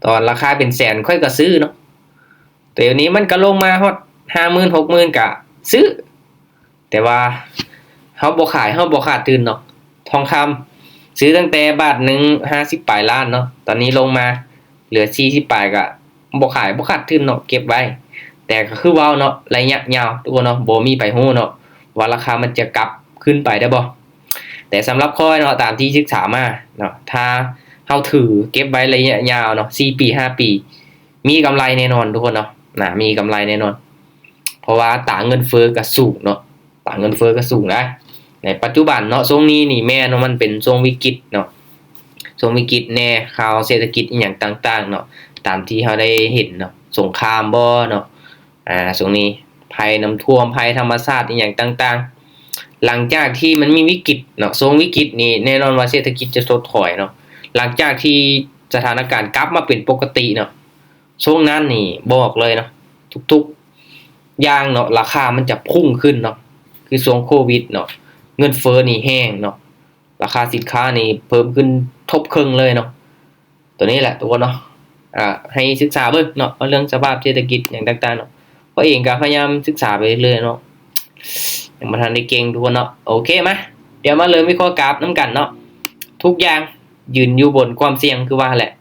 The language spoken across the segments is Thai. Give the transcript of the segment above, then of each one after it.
ตอนราคาเป็นแสนค่อยก็ซื้อเนาะแต่เดี๋ยวนี้มันก็ลงมาฮอด50,000 60,000ก็ซื้อแต่ว่าเฮาบ่ขายเฮาบ่ขาดทุนเนาะทองคำซื้อตั้งแต่บาทหนึ่ง50ปลายล้านเนาะตอนนี้ลงมาเหลือ40ปลายก็บ่ขายบ่ขาดทุนเนาะเก็บไว้แต่ก็คือเว้าเนาะระยะยาวทุกคนเนาะบ่มีไผฮู้เนาะว่าราคามันจะกลับขึ้นไปได้บ่แต่สำหรับข้อยเนาะตามที่ศึกษามาเนาะถ้าเฮาถือเก็บไว้ระยะยาวเนาะ4ปี5ปีมีกำไรแน่นอนทุกคนเนาะมีกำไรแน่นอนเพราะว่าอัตราเงินเฟ้อก็สูงเนาะอัตราเงินเฟ้อก็สูงนะในปัจจุบันเนาะช่วงนี้นี่แม่เนาะมันเป็นช่วงวิกฤตเนาะช่วงวิกฤตแน่ข่าวเศรษฐกิจอีหยังต่างๆเนาะตามที่เฮาได้เห็นเนาะสงครามบ่เนาะช่วงนี้ภัยน้ำท่วมภัยธรรมชาติอีหยังต่างๆหลังจากที่มันมีวิกฤตเนาะช่วงวิกฤตนี่แน่นอนว่าเศรษฐกิจจะถดถอยเนาะหลังจากที่สถานการณ์กลับมาเป็นปกติเนาะช่วงนั้นนี่บอกเลยเนาะทุกๆอย่างเนาะราคามันจะพุ่งขึ้นเนาะคือช่วงโควิดเนาะเงินเฟ้อนี่แห้งเนาะราคาสินค้านี่เพิ่มขึ้นทบครึ่งเลยเนาะตัวนี้แหละทุกคนเนาะให้ศึกษาเบิ่งเนาะเรื่องสภาพเศรษฐกิจอย่างต่างๆเนาะเพราะเองก็พยายามศึกษาไปเรื่อยๆเนาะยังบ่ทันได้เก่งทุกคนเนาะโอเคมั้ยเดี๋ยวมาเริ่มวิเคราะห์กราฟนํกันเนาะทุกอย่างยืนอยู่บนความเสี่ยงคือว่าแหละ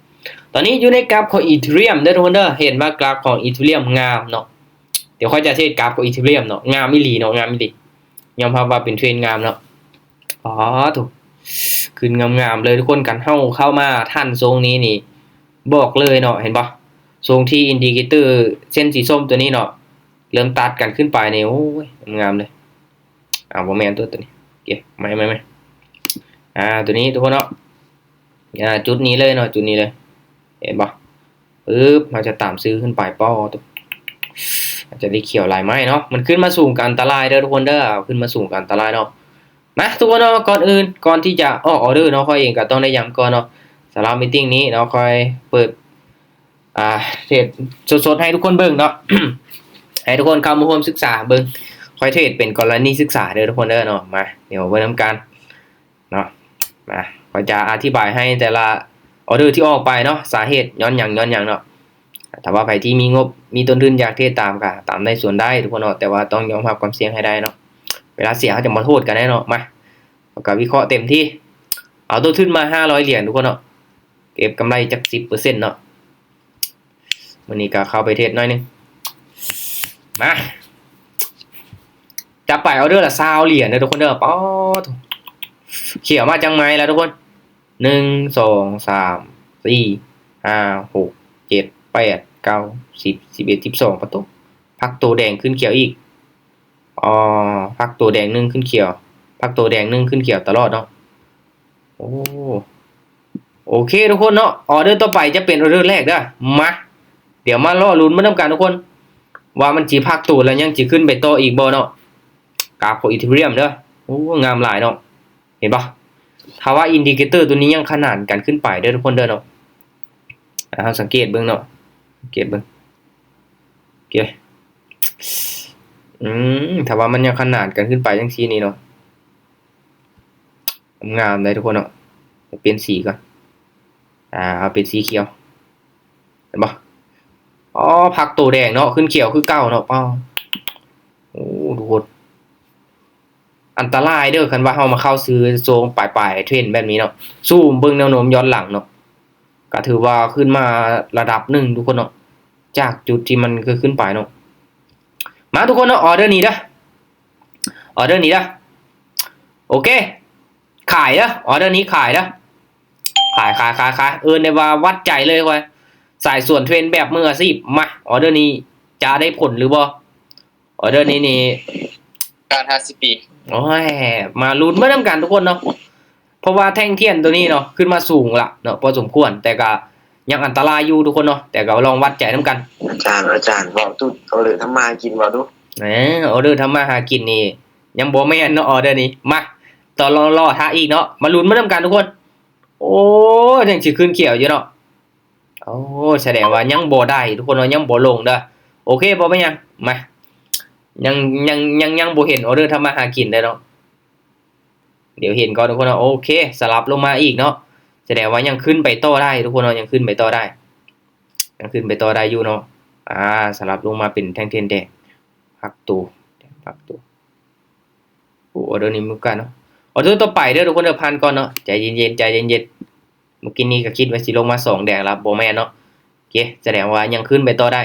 ตอนนี้อยู่ในกราฟของ Ethereum เด้อทุกคนเด้อเห็นว่ากราฟของ Ethereum งามเนาะเดี๋ยวค่อยจะเทรดกราฟของ Ethereum เนาะงามอีหลีเนาะงามอีหลียอมรับว่าเป็นเทรนงามเนาะอ๋อถูกขึ้นงามๆเลยทุกคนกันเข้ามาทันทรงนี้นี่บอกเลยเนาะเห็นบ่ทรงที่อินดิเคเตอร์เส้นสีส้มตัวนี้เนาะเริ่มตัดกันขึ้นไปนี่โอ้ยงามเลยบ่แม่นตัวนี้โอเคไม่ตัวนี้ทุกคนเนาะจุดนี้เลยเนาะจุดนี้เลยเห็นบ่ปึ๊บเราจะตามซื้อขึ้นไปป้ออาจจะได้เขียวลายไม้เนาะมันขึ้นมาสูงกับอันตรายเด้อทุกคนเด้อขึ้นมาสูงกับอันตรายเนาะมาทุกคนเนาะก่อนที่จะออกออเดอร์เนาะค่อยเองก็ต้องได้ย้ำก่อนเนาะสำหรับมีตติ้งนี้เนาะค่อยเปิดเทรดสดๆให้ทุกคนเบิ่งเนาะ ให้ทุกคนเข้ามาร่วมศึกษาเบิ่งค่อยเทรดเป็นกรณีศึกษาเด้อทุกคนเด้อเนาะมาเดี๋ยวเบิ่งนำกันเนาะมาก็จะอธิบายให้แต่ละออเดอร์ที่ออกไปเนาะสาเหตุย้อนหยังเนาะถ้าว่าใครที่มีงบมีต้นทุนอยากเทรดตามก็ตามได้ส่วนได้ทุกคนเนาะแต่ว่าต้องยอมรับความเสี่ยงให้ได้เนาะเวลาเสียเขาจะมาโทษกันแน่เนาะมาก็วิเคราะห์เต็มที่เอาต้นทุนมา500เหรียญทุกคนเนาะเก็บกำไรจัก 10% เนาะวันนี้ก็เข้าไปเทรดหน่อยนึงมาจะไปออเดอร์ละ20เหรียญเด้อทุกคนเด้อป๊อดเขียวมาจังไหมแล้วทุกคน1 2 3 4 5 6 7 8 9 10 11 12ประตูพักตัวแดงขึ้นเขียวอีกพักตัวแดง1ขึ้นเขียวพักตัวแดง1ขึ้นเขียวตลอดเนาะโอเคทุกคนเนาะออเดอร์ต่อไปจะเป็นออเดอร์แรกเด้อมาเดี๋ยวมารอลุ้นมาทำการทุกคนว่ามันสิพักตัวแล้วยังสิขึ้นไปต่ออีกบ่เนาะกราฟของ Ethereum เด้องามหลายเนาะเห็นปะถ้าว่าอินดิเคเตอร์ตัวนี้ยังขนานกันขึ้นไปเด้อทุกคนเด้อเนาะสังเกตเบิ่งเนาะสังเกตเบิ่งโอเคถ้าว่ามันยังขนานกันขึ้นไปจังซี่นี่เนาะงามเลยทุกคนเนาะเปลี่ยนสีก่อนเอาเป็นสีเขียวเห็นปะผักตัวแดงเนาะขึ้นเขียวคือเก่าเนาะป้าโอ้ทุกคนอันตรายเด้อคันว่าเฮามาเข้าซื้อโซงปลายๆเทรนแบบนี้เนาะซูมเบิ่งแนวโน้มย้อนหลังเนาะก็ถือว่าขึ้นมาระดับหนึ่งทุกคนเนาะจากจุดที่มันคือขึ้นไปเนาะมาทุกคนเนาะออเดอร์นี้เด้อโอเคขายเด้อออเดอร์นี้ขายเด้อขายได้ว่าวัดใจเลยค่อยสายส่วนเทรนแบบมืออาชีพมาออเดอร์นี้จะได้ผลหรือบ่ออเดอร์นี้นี่การ50ปีโอ้ยมาลุ้นมานํกันทุกคนเนาะเพราะว่าแท่งเทียนตัวนี้เนาะขึ้นมาสูงละเนาะพอสมควรแต่ก็ยังอันตรายอยู่ทุกคนเนาะแต่ก็ลองวัดใจนํกันอาจารย์บอกตุ๊ดออเดอร์ทำมากินบ่ดูออเดอร์ทำมาหากินนี่ยังบ่แม่นเนาะออเดอร์นี้มาต่อรอท้าอีกเนาะมาลุ้นมานํกันทุกคนโอ้ยังสิขึ้นเขียวอยู่เนาะโอ้แสดงว่ายังบ่ได้ทุกคนเนาะยังบ่ลงเด้อโอเคบ่เป็นหยังมายังบ่เห็นออเดอร์ทำมาหากินได้เนาะเดี๋ยวเห็นก่อนทุกคนเนาะโอเคสลับลงมาอีกเนาะแสดงว่ายังขึ้นไปต่อได้ทุกคนเนาะยังขึ้นไปต่อได้ ยังขึ้นไปต่อได้อยู่เนาะสลับลงมาเป็นแท่งเทียนแดงพักตัวโอ้ออเดอร์นี้มีโอกาสเนาะออเดอร์ต่อไปเด้อทุกคนเดี๋ยวพันก่อนเนาะใจเย็นๆเมื่อกี้นี้ก็คิดว่าสิลงมา2แดงแล้วบ่แม่นเนาะโอเคแสดงว่ายังขึ้นไปต่อได้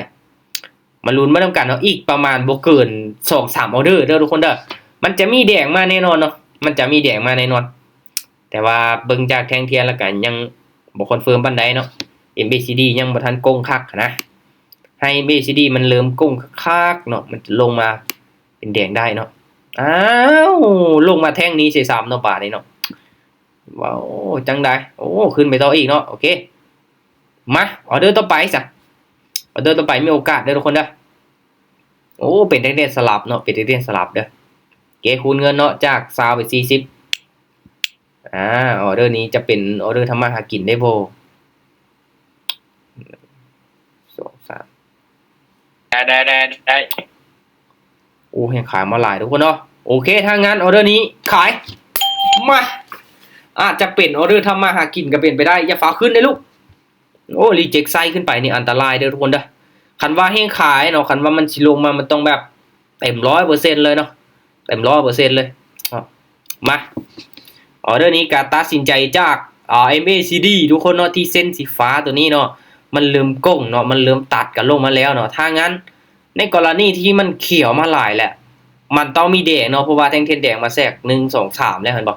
มาลุ้นมาทำกันเนาะอีกประมาณบ่เกิน 2-3 ออเดอร์เด้อทุกคนเด้อมันจะมีแดงมาแน่นอนเนาะมันจะมีแดงมาแน่นอน แต่ว่าเบิ่งจากแท่งเทียนแล้วก็ยังบ่คอนเฟิร์มปานใดเนาะ MACD ยังบ่ทันโกงคักนะให้ MACD มันเริ่มโกงคักเนาะมันจะลงมาเป็นแดงได้เนาะลงมาแท่งนี้ใส่3เนาะบาทนี่เนาะว้าวจังได้ขึ้นไปต่ออีกเนาะโอเคมาออเดอร์ต่อไปจ้ะออเดอร์ต่อไปมีโอกาสเด้อทุกคนเด้อเป็นแท่งสลับเนาะเป็นแท่งสลับเด้อเกคูณเงินเนาะจาก20ไป40ออเดอร์นี้จะเป็นออเดอร์ทำมาหากินได้บ่2 3ได้ยังขายมาหลายทุกคนเนาะโอเคถ้างั้นออเดอร์นี้ขายมาอาจจะเป็นออเดอร์ทำมาหากินก็เป็นไปได้อย่าฝากขึ้นเลยลูกรีเจ็คไซขึ้นไปนี่อันตรายเด้อทุกคนเด้อคันว่าให้ขายเนาะคันว่ามันสิลงมามันต้องแบบเต็ม 100% เลยเนาะเต็ม 100% เลยมาออเดอร์นี้การตัดสินใจจากMACD ทุกคนเนาะที่เส้นสีฟ้าตัวนี้เนาะมันเริ่มก้งเนาะมันเริ่มตัดกันลงมาแล้วเนาะถ้างั้นในกรณีที่มันเขียวมาหลายแหละมันต้องมีแดงเนาะเพราะว่าแท่งเทียนแดงมาแทรก1 2 3แล้วเห็นบ่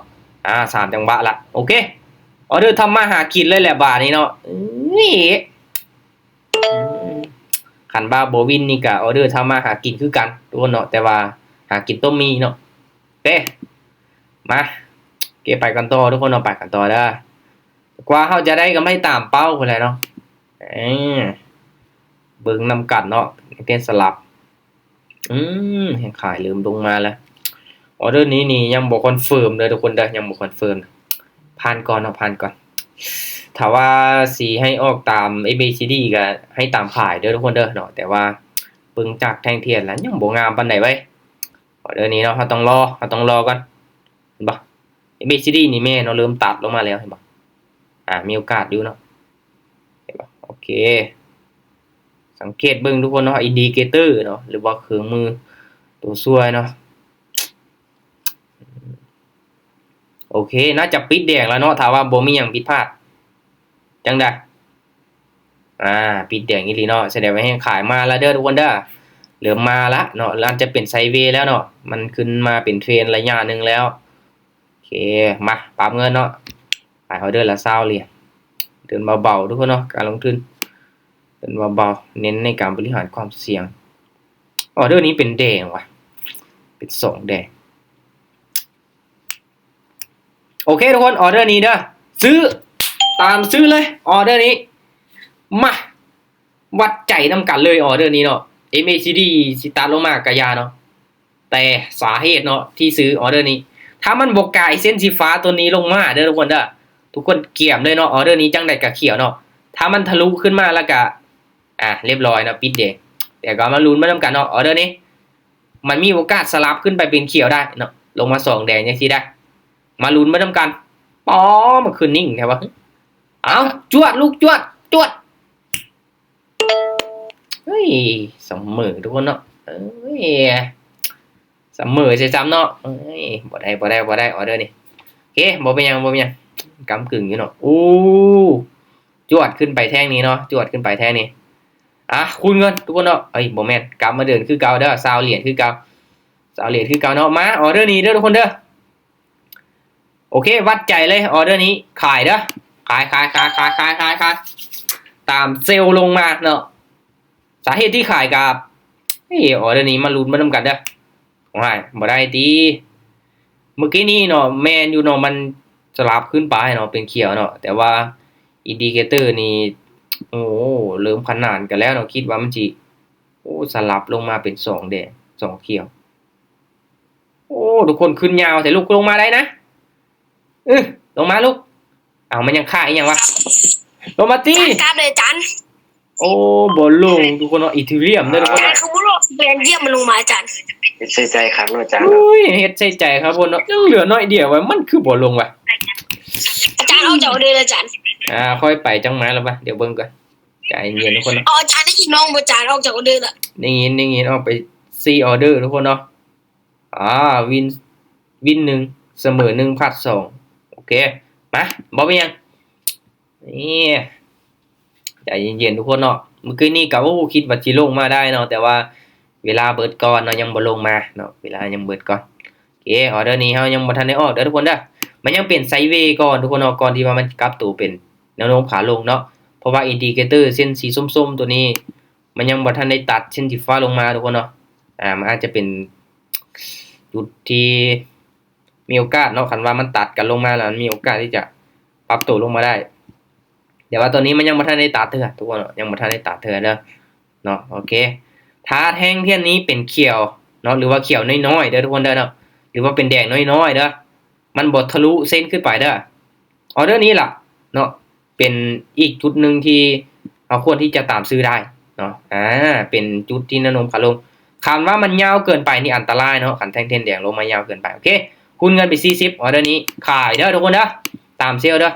3จังหวะละโอเคออเดอร์ทำมาหากินเลยแหละบาทนี้เนาะนี่ขันบาโบวินนี่ก็ออเดอร์ทำมาหากินคือกันทุกคนเนาะแต่ว่าหากินต้องมีเนาะโอเคมาเก็บไปกันต่อทุกคนเอาไปกันต่อได้กว่าเขาจะได้ก็ไม่ตามเป้าคนเลยเนาะเบิ่งนำกัดเนาะเต้นสลับเห็นขายลืมลงมาแล้วออเดอร์นี้นี่ยังบ่คอนเฟิร์มเลยทุกคนเด้อยังบ่คอนเฟิร์มผ่านก่อนถ้าว่าสีให้ออกตาม ABCD ก็ให้ตามขายเด้อทุกคนเด้อเนาะแต่ว่าเบิ่งจากแท่งเทียนแล้วยังบ่งามปานใดไว้ออเดอร์นี้เนาะเราต้องรอก่อนเห็นบ่ ABCD นี่แม่เนาะเริ่มตัดลงมาแล้วเห็นบ่มีโอกาสอยู่เนาะเห็นบ่โอเคสังเกตเบิ่งทุกคนเนาะอินดิเคเตอร์เนาะหรือว่าเครื่องมือตัวช่วยเนาะโอเคน่าจะปิดแดงแล้วเนาะถ้าว่าบ่มีหยังผิดพลาดจังได๋ปิดแดงอีหลีเนาะแสดงว่าให้ขายมาแล้วเด้อทุกคนเด้อเริ่มมาละเนาะแล้วจะเป็นไซด์เวย์แล้วเนาะมันขึ้นมาเป็นเทรนระยะนึงแล้วโอเคมาปรับเงินเนาะขายออเดอร์ละ20เหรียญเดินเบาๆทุกคนเนาะการลงทุนเดินเบาๆเน้นในการบริหารความเสี่ยงออเดอร์นี้เป็นแดงว่ะเป็น2แดงโอเคทุกคนออเดอร์นี้เด้อซื้อตามซื้อเลยออเดอร์นี้มาวัดใจน้ำกันเลยออเดอร์นี้เนาะ MACD สิตาลงมากะยาเนาะแต่สาเหตุเนาะที่ซื้อออเดอร์นี้ถ้ามันบกกายเส้นสีฟ้าตัวนี้ลงมาเด้อทุกคนเด้อทุกคนเกี่ยมเลยเนาะออเดอร์นี้จังได๋ก็เขียวเนาะถ้ามันทะลุขึ้นมาแล้วก็เรียบร้อยเนาะปิดแดงแต่ก็มาลุ้นมานํกันเนาะออเดอร์นี้มันมีโอกาสสลับขึ้นไปเป็นเขียวได้เนาะลงมา2แดงจังซี่ได้มาลุ้นมานํกันมันขึ้นนิ่งแท้วะเอาจวดลูกจวดเฮ้ยเสมอทุกคนเนาะเสมอใช่ซ้ำเนาะบ่ได้ออเดอร์นี่โอเคบ่เป็นหยังกำกึ่งอยู่เนาะจวดขึ้นไปแท่งนี้เนาะจวดขึ้นไปแท่งนี้คูณเงินทุกคนเนาะบ่แม่นกลับมาเดินคือเก่าเด้อ20เหรียญคือเก่าเนาะมาออเดอร์นี้เด้อทุกคนเด้อโอเควัดใจเลยออเดอร์นี้ขายเด้อขายตามเซลล์ลงมาเนาะสาเหตุที่ขายกับออเดอร์นี้มาลุ้นมานํกันเด้อบ่ได้ติเมื่อกี้นี้เนาะแมนอยู่เนาะมันสลับขึ้นไปเนาะเป็นเขียวเนาะแต่ว่าอินดิเคเตอร์นี่เริ่มขนานกันแล้วเนาะคิดว่ามันสิสลับลงมาเป็น2แดง2เขียวทุกคนขึ้นยาวแต่ลูกลงมาได้นะลงมาลูกมันยังค่าอีหยังวะลงมาตีกราบเลยจันบ่ลงทุกคนเนาะอีทีเรียมเด้อทุกคนคือบ่ลงแบนเยี่ยมมันลงมาจันเฮ็ดใส่ใจครับเนาะอาจารย์เฮ็ดใส่ใจครับพ่นเนาะยังเหลือน้อยเดียวว่ามันคือบ่ลงว่ะอาจารย์เอาเจ้าเด้ออาจารย์ค่อยไปจังมาแล้วป่ะเดี๋ยวเบิ่งก่อน ใจเย็นทุกคนเนาะ อ๋ออาจารย์ได้ยินน้องบ่อาจารย์ออกจากออเดอร์ละ ได้ยินออกไป4ออเดอร์ทุกคนเนาะวิน1เสมอ1พัด2โอเคมาบ่เป็นหยังนี่ใจเย็นๆทุกคนเนาะเมื่อกี้นี่ก็คิดว่าสิลงมาได้เนาะแต่ว่าเวลาเบิดก่อนเนาะยังบ่ลงมาเนาะเวลายังเบิดก่อนโอเคออเดอร์นี้เฮายังบ่ทันได้ออกเด้อทุกคนเด้อมันยังเป็นไซด์เวย์ก่อนทุกคนเนาะก่อนที่ว่ามันกลับตัวเป็นแนวโน้มขาลงเนาะเพราะว่าอินดิเคเตอร์เส้นสีส้มๆตัวนี้มันยังบ่ทันได้ตัดเส้นสีฟ้าลงมาทุกคนเนาะมันอาจจะเป็นจุดที่มีโอกาสเนาะคันว่ามันตัดกันลงมาแล้วมันมีโอกาสที่จะปรับตัวลงมาได้เดี๋ยวว่าตัวนี้มันยังบ่ทันได้ตัดเทื่อทุกคนเนาะยังบ่ทันได้ตัดเทื่อเด้อเนาะโอเคถ้าแท่งเที่ยนนี้เป็นเขียวเนาะหรือว่าเขียวน้อยๆเด้อทุกคนเด้อเนาะหรือว่าเป็นแดงน้อยๆเด้อมันบ่ทะลุเส้นขึ้นไปเด้อออเดอร์นี้ล่ะเนาะเป็นอีกจุดหนึ่งที่เราควรที่จะตามซื้อได้เนาะเป็นจุดที่แนวโน้มขาลงคำว่ามันยาวเกินไปนี่อันตรายเนาะคันแท่งเทียนแดงลงมายาวเกินไปโอเคคูณเงินไป40ออเดอร์นี้ขายเด้อทุกคนเด้อตามเซลล์เด้อ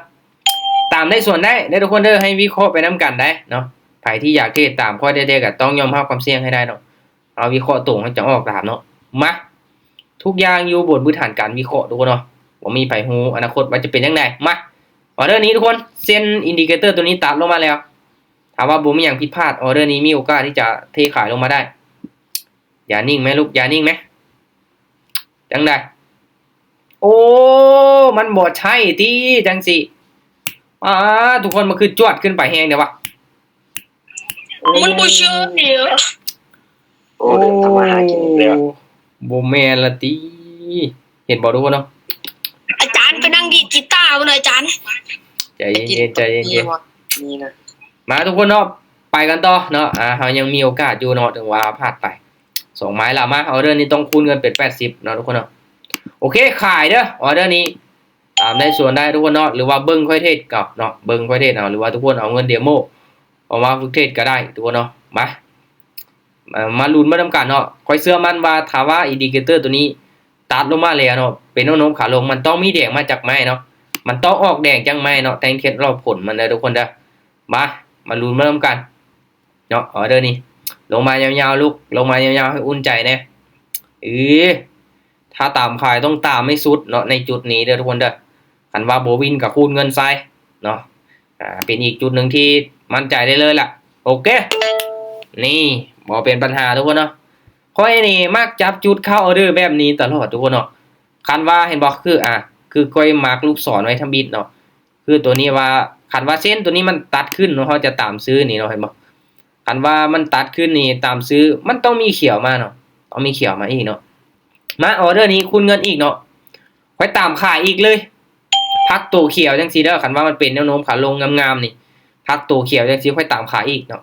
ตามได้ส่วนได้ทุกคนเด้อให้วิเคราะห์ไปนํกันได้เนาะไผที่อยากเทรดตามข้อได้ๆก็ต้องยอมรับความเสี่ยงให้ได้เนาะเอาวิเคราะห์ตรงให้จะออกตามเนาะมาทุกอย่างอยู่บนพื้นฐานการวิเคราะห์ทุกคนเนาะบ่มีไผฮู้อนาคตว่าจะเป็นจังไดมาออเดอร์นี้ทุกคนเส้นอินดิเคเตอร์ตัวนี้ตัดลงมาแล้วถามว่าบ่มีหยังผิดพลาดออเดอร์นี้มีโอกาสที่จะเทขายลงมาได้อย่านิ่งไหมลูกอย่านิ่งไหมจังไดโอ้มันบ่ใช่ติจังสิทุกคนมันคือจวดขึ้นไปแฮงเด้อวะ มันบ่เชื่อเนี่ย โอ้เริ่มทำมาหากินอีกแล้ว บ่แม่นละติเห็นบ่ทุกคนเนาะ อาจารย์ไปนั่งดีดกีตาร์บ่หน่อยอาจารย์ ใจเย็นๆใจเย็น นี่นะ ๆมาทุกคนเนาะไปกันต่อเนาะเฮายังมีโอกาสอยู่เนาะถึงว่าพลาดไป2ไม้ละมาออเดอร์นี้ต้องคูณเงินเป็น80เนาะทุกคนเนาะโอเคขายเด้อออเดอร์นี้ตามได้ส่วนได้ทุกคนเนาะหรือว่าเบิ่งค่อยเทรดกับเนาะเบิ่งค่อยเทรดเอาหรือว่าทุกคนเอาเงินเดโมเอามาฝึกเทรดก็ได้ทุกคนเนาะมาลุ้นมาทำกันเนาะค่อยเชื่อมั่นว่าถ้าว่าอินดิเคเตอร์ตัวนี้ตัดลงมาแล้วเนาะเป็นแนวโน้มขาลงมันต้องมีแดงมาจากไม้เนาะมันต้องออกแดงจังไม้เนาะแต่งเทรดรอบผลมันเด้อทุกคนเด้อมาลุ้นมาทำกันเนาะออเดอร์นี้ลงมายาวๆลูกลงมายาวๆให้อุ่นใจแน่ถ้าตามขายต้องตามไม่สุดเนาะในจุดนี้เด้อทุกคนเด้อคันว่าโบวินกับคูณเงินใส่เนาะเป็นอีกจุดหนึ่งที่มั่นใจได้เลยล่ะโอเคนี่บ่เป็นปัญหาทุกคนเนาะค่อยนี่มักจับจุดเข้าออเดอร์แบบนี้ตลอดทุกคนเนาะคันว่าเห็นบ่คือค่อยมาร์กลูกศรไว้ทำบิดเนาะคือตัวนี้ว่าคันว่าเส้นตัวนี้มันตัดขึ้นเนาะเขาจะตามซื้อนี่เนาะเห็นบ่คันว่ามันตัดขึ้นนี่ตามซื้อมันต้องมีเขียวมาเนาะต้องมีเขียวมาอีกเนาะมาออเดอร์นี้คูณเงินอีกเนาะค่อยตามขายอีกเลยพักตัวเขียวจังซี่เด้อคันว่ามันเป็นแนวโน้มขาลงงามๆนี่พักตัวเขียวจังซี่ค่อยตามขายอีกเนาะ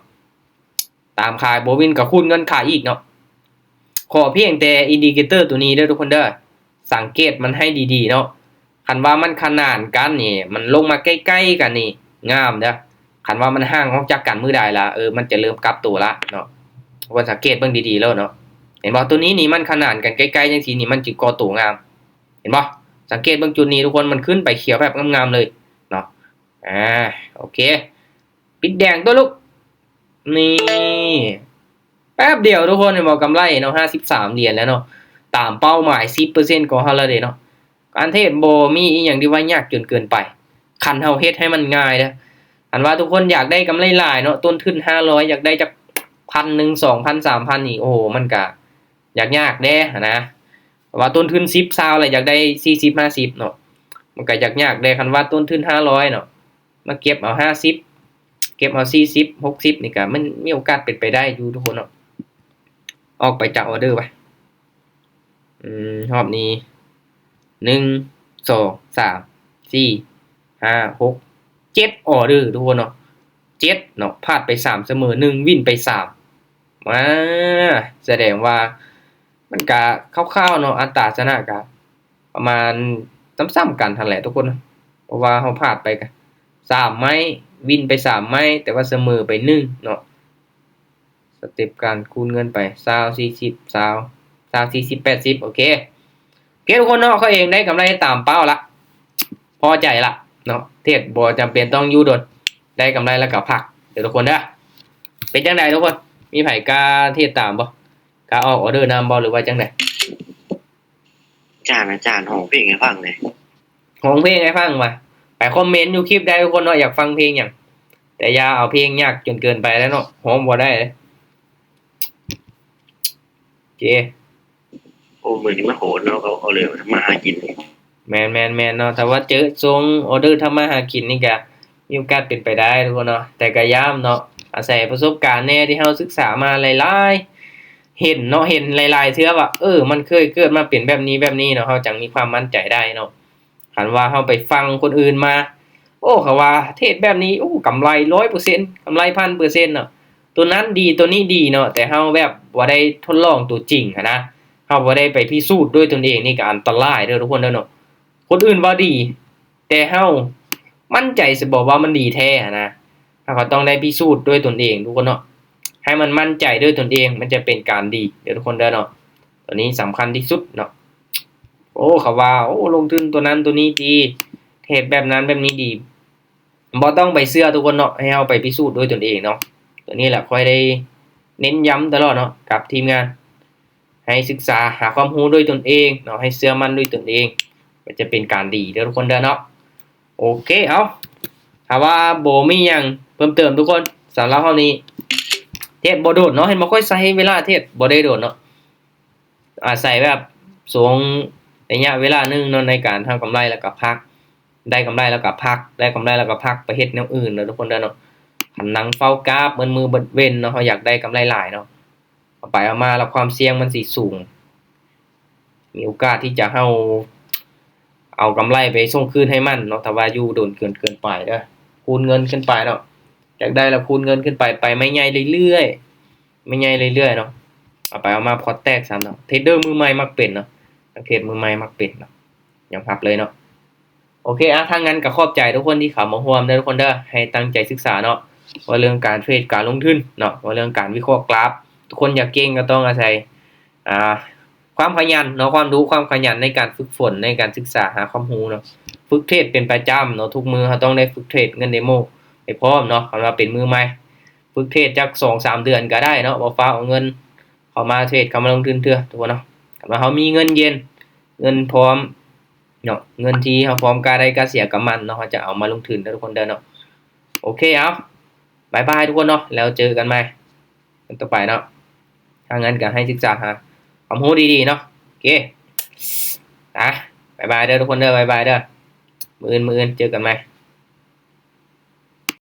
ตามขายโบวินกับคูณเงินขายอีกเนาะขอเพียงแต่อินดิเคเตอร์ตัวนี้เด้อทุกคนเด้อสังเกตมันให้ดีๆเนาะคันว่ามันขนานกันนี่มันลงมาใกล้ๆกันนี่งามเด้อคันว่ามันห่างออกจากกันมื้อใดล่ะมันจะเริ่มกลับตัวละเนาะควรสังเกตเบิ่งดีๆแล้วเนาะเห็นบ่ตัวนี้นี่มันขนานกันใกล้ๆจังซี่นี่มันจิก่อตัวงามเห็นบ่สังเกตเบิ่งจุดนี้ทุกคนมันขึ้นไปเขียวแบบงามๆเลยเนาะโอเคปิดแดงตัวลูกนี่แป๊บเดียวทุกคนเห็นบ่กำไรเนาะ53เหรียญแล้วเนาะตามเป้าหมาย 10% ของเฮาแล้วเด้เนาะการเทรดบ่มีอีหยังที่ว่ายากจนเกินไปคันเฮาเฮ็ดให้มันง่ายเด้ออันว่าทุกคนอยากได้กำไรหลายเนาะต้นทุน500อยากได้จัก 1,000 2,000 3,000นี่โอ้โหมันก็ยากเด้นะว่าต้นทุน10 20แล้วอยากได้40 50เนาะมันก็ยากเด้คันว่าต้นทุน500เนาะมาเก็บเอา50เก็บเอา40 60นี่ก็มันมีโอกาสเป็นไปได้อยู่ทุกคนเนาะออกไปจากออเดอร์ไปรอบนี้1 2 3 4 5 6 7ออเดอร์ทุกคนเนาะ7เนาะพลาดไป3เสมอ1วินไป3มาแสดงว่ามันก็คร่าวๆเนาะอัตราชนะก็ประมาณซ้ำๆกันนั่นแหละทุกคนเพราะว่าเฮาพลาดไปก็3ไม้วินไป3ไม้แต่ว่าเสมอไป1เนาะสเต็ปการคูณเงินไป20 40 20 40 80โอเคทุกคนเนาะเขาเองได้กำไรตามเป้าละพอใจละเนาะเทรดบ่จำเป็นต้องอยู่โดดได้กำไรแล้วก็พักเดี๋ยวทุกคนเด้อ เป็นจังไดทุกคนมีไผกล้าเทศตามบ่กล้าออกออเดอร์นำบ่หรือว่าจังได อาจารย์ห้องเพลงให้ฟังเลย ร้องเพลงให้ฟังมาไปคอมเมนต์อยู่คลิปได้ทุกคนเนาะอยากฟังเพลงหยังแต่อย่าเอาเพลงยากจนเกินไปแล้วเนาะร้องบ่ได้เลยโอเค โอ้มือนี้มันโหดเนาะเขาเอาเลยทำมาหากิน แมนเนาะแต่ว่าเจอทรงออเดอร์ทำมาหากินนี่ก็มีโอกาสเป็นไปได้ทุกคนเนาะแต่ก็ย้ำเนาะอาศัยประสบการณ์แน่ที่เราศึกษามาหลายๆเห็นเนาะเห็นหลายๆเทื่อว่ามันเคยเกิดมาเป็นแบบนี้เนาะเราจังมีความมั่นใจได้เนาะคันว่าเราไปฟังคนอื่นมาเขาว่าเทศแบบนี้กำไร 100% กำไร 1,000% เนาะตัวนั้นดีตัวนี้ดีเนาะแต่เราแบบบ่ได้ทดลองตัวจริงอะนะเราบ่ได้ไปพิสูจน์ด้วยตนเองนี่ก็อันตรายเด้อทุกคนเด้อเนาะคนอื่นว่าดี แต่เฮามั่นใจสิบอกว่ามันดีแท้นะเราก็ต้องได้พิสูจน์ด้วยตนเองทุกคนเนาะให้มันมั่นใจด้วยตนเองมันจะเป็นการดีเดี๋ยวทุกคนเด้อเนาะตัวนี้สำคัญที่สุดเนาะเขาว่าลงทุนตัวนั้นตัวนี้ดีเทรดแบบนั้นแบบนี้ดีบ่ต้องไปเชื่อทุกคนเนาะให้เฮาไปพิสูจน์ด้วยตนเองเนาะตัวนี้แหละค่อยได้เน้นย้ำตลอดเนาะกับทีมงานให้ศึกษาหาความรู้ด้วยตนเองเนาะให้เชื่อมั่นด้วยตนเองก็จะเป็นการดีเด้อทุกคนเด้อเนาะโอเคเอาถ้าว่าบ่มีหยังเพิ่มเติมทุกคนสำหรับเฮานี้เทศบ่โดดเนาะเห็นบ่ค่อยใช้เวลาเทศบ่ได้โดดเนาะอาศัยแบบสวงระยะเวลานึงเนาะในการทำกำไรแล้วก็พักได้กำไรแล้วก็พักได้กำไรแล้วก็พักไปเฮ็ดแนวอื่นเนาะทุกคนเด้อเนาะหันหลังเฝ้ากราฟเบิดมือเบิดเว้นเนาะเฮาอยากได้กำไรหลายเนาะเอาไปเอามาแล้วความเสี่ยงมันสิสูงมีโอกาสที่จะเฮาเอากำไรไปส่งคืนให้มันเนาะถ้าว่าอยู่โดนเกินไปเด้อคูณเงินขึ้นไปเนาะอยากได้แล้วคูณเงินขึ้นไปไม่ใหญ่เรื่อยๆไม่ใหญ่เรื่อยๆเนาะเอาไปเอามาพอร์ตแตกซ้ำเนาะเทรดเดอร์มือใหม่มักเป็นเนาะเทรดมือใหม่มักเป็นเนาะอย่างพับเลยเนาะโอเคถ้างั้นก็ขอบใจทุกคนที่เข้ามาร่วมเด้อทุกคนเด้อให้ตั้งใจศึกษาเนาะว่าเรื่องการเทรดการลงทุนเนาะว่าเรื่องการวิเคราะห์กราฟทุกคนอยากเก่งก็ต้องอาศัยความขยันเนาะความรู้ความขยันในการฝึกฝนในการศึกษาหาความรู้เนาะฝึกเทรดเป็นประจำเนาะทุกมื้อเราต้องได้ฝึกเทรดเงินเดโมให้พร้อมเนาะคันว่าเป็นมือใหม่ฝึกเทรดจัก 2-3 เดือนก็ได้เนาะบ่ฟ้าวเอาเงินเข้ามาเทรดเข้ามาลงทุนเทื่อทุกคนเนาะคันว่าเฮามีเงินเย็นเงินพร้อมเนาะเงินที่เฮาพร้อมกล้าได้กล้าเสียกับมันเนาะเฮาจะเอามาลงทุนเด้อทุกคนเด้อเนาะโอเคเอาบ๊ายบายทุกคนเนาะแล้วเจอกันใหม่กันต่อไปเนาะถ้างั้นก็ให้ศึกษาหาความรู้ดีๆเนาะโอเคบ๊ายบายเด้อทุกคนเด้อบ๊ายบายเด้อมื้ออื่นเจอกันใหม่